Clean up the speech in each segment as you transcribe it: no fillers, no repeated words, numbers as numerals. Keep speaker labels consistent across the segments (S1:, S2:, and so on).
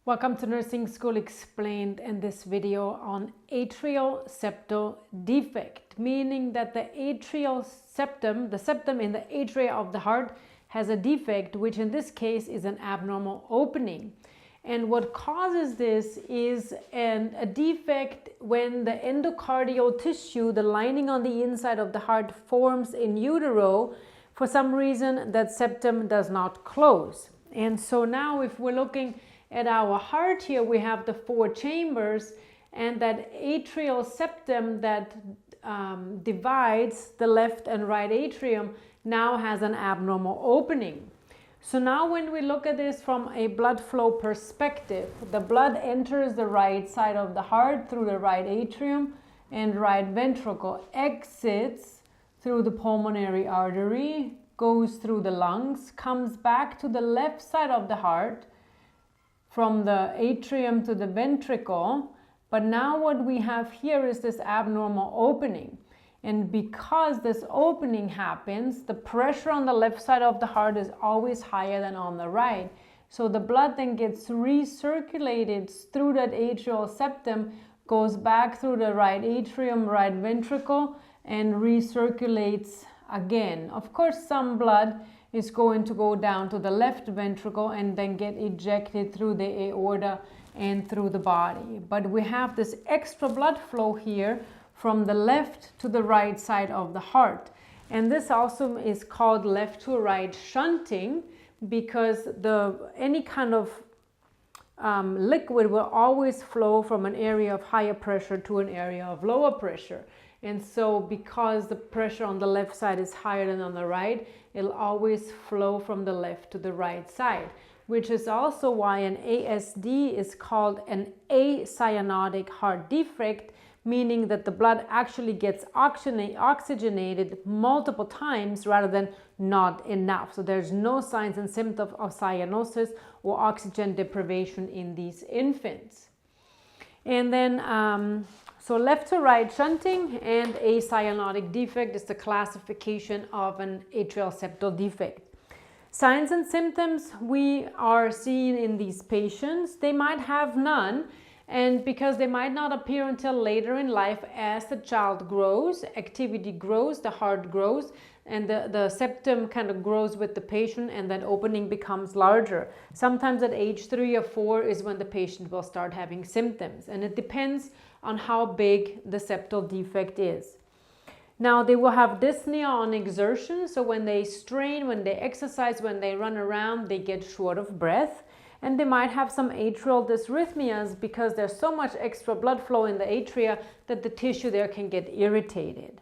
S1: Welcome to Nursing School Explained in this video on atrial septal defect, meaning that the atrial septum, the septum in the atria of the heart, has a defect, which in this case is an abnormal opening. And what causes this is a defect when the endocardial tissue, the lining on the inside of the heart, forms in utero. For some reason, that septum does not close. And so now if we're looking at our heart here, we have the four chambers, and that atrial septum that divides the left and right atrium now has an abnormal opening. So now when we look at this from a blood flow perspective, the blood enters the right side of the heart through the right atrium and right ventricle, exits through the pulmonary artery, goes through the lungs, comes back to the left side of the heart from the atrium to the ventricle. But now what we have here is this abnormal opening. And because this opening happens, the pressure on the left side of the heart is always higher than on the right. So the blood then gets recirculated through that atrial septum, goes back through the right atrium, right ventricle, and recirculates again. Of course, some blood is going to go down to the left ventricle and then get ejected through the aorta and through the body. But we have this extra blood flow here from the left to the right side of the heart. And this also is called left to right shunting, because any kind of liquid will always flow from an area of higher pressure to an area of lower pressure. And so because the pressure on the left side is higher than on the right, it'll always flow from the left to the right side, which is also why an ASD is called an acyanotic heart defect, meaning that the blood actually gets oxygenated multiple times rather than not enough. So there's no signs and symptoms of cyanosis or oxygen deprivation in these infants. And then so left to right shunting and acyanotic defect is the classification of an atrial septal defect. Signs and symptoms we are seeing in these patients, they might have none, and because they might not appear until later in life as the child grows, activity grows, the heart grows, and the septum kind of grows with the patient, and that opening becomes larger. Sometimes at age 3 or 4 is when the patient will start having symptoms, and it depends on how big the septal defect is. Now they will have dyspnea on exertion, so when they strain, when they exercise, when they run around, they get short of breath. And they might have some atrial dysrhythmias because there's so much extra blood flow in the atria that the tissue there can get irritated.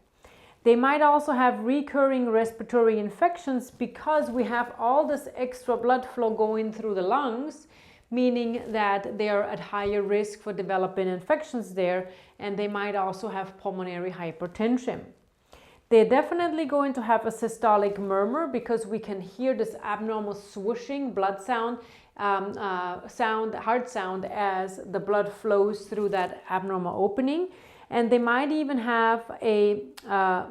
S1: They might also have recurring respiratory infections because we have all this extra blood flow going through the lungs, meaning that they are at higher risk for developing infections there, and they might also have pulmonary hypertension. They're definitely going to have a systolic murmur because we can hear this abnormal swooshing blood sound, heart sound, as the blood flows through that abnormal opening. And they might even have a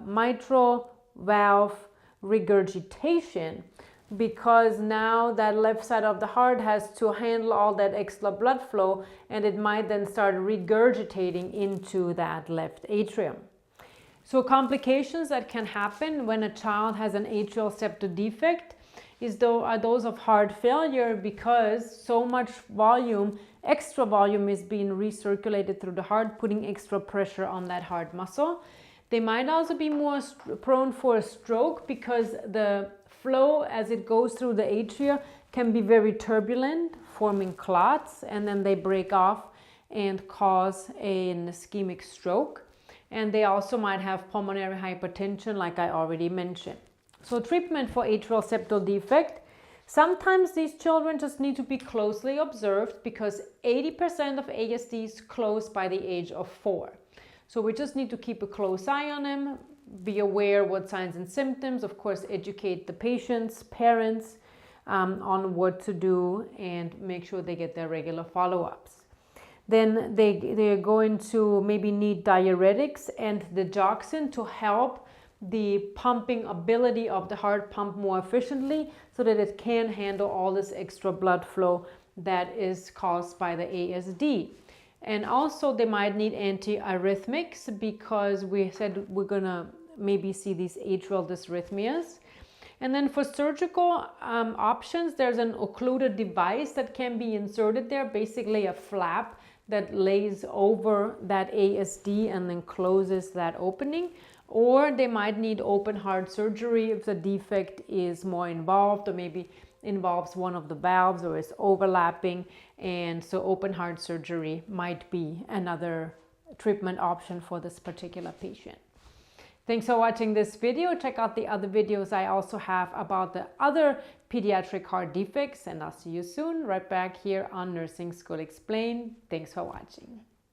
S1: mitral valve regurgitation, because now that left side of the heart has to handle all that extra blood flow, and it might then start regurgitating into that left atrium. So complications that can happen when a child has an atrial septal defect are those of heart failure, because so much volume, extra volume, is being recirculated through the heart, putting extra pressure on that heart muscle. They might also be more prone for a stroke because the flow as it goes through the atria can be very turbulent, forming clots, and then they break off and cause an ischemic stroke. And they also might have pulmonary hypertension, like I already mentioned. So treatment for atrial septal defect, sometimes these children just need to be closely observed because 80% of ASDs close by the age of 4. So we just need to keep a close eye on them, be aware what signs and symptoms, of course educate the patients, parents on what to do, and make sure they get their regular follow-ups. Then they're going to maybe need diuretics and digoxin to help the pumping ability of the heart pump more efficiently so that it can handle all this extra blood flow that is caused by the ASD. And also they might need antiarrhythmics because we said we're gonna maybe see these atrial dysrhythmias. And then for surgical options, there's an occluder device that can be inserted there, basically a flap that lays over that ASD and then closes that opening. Or they might need open heart surgery if the defect is more involved, or maybe involves one of the valves or is overlapping, and so open heart surgery might be another treatment option for this particular patient. Thanks for watching this video. Check out the other videos I also have about the other pediatric heart defects, and I'll see you soon right back here on Nursing School Explained. Thanks for watching.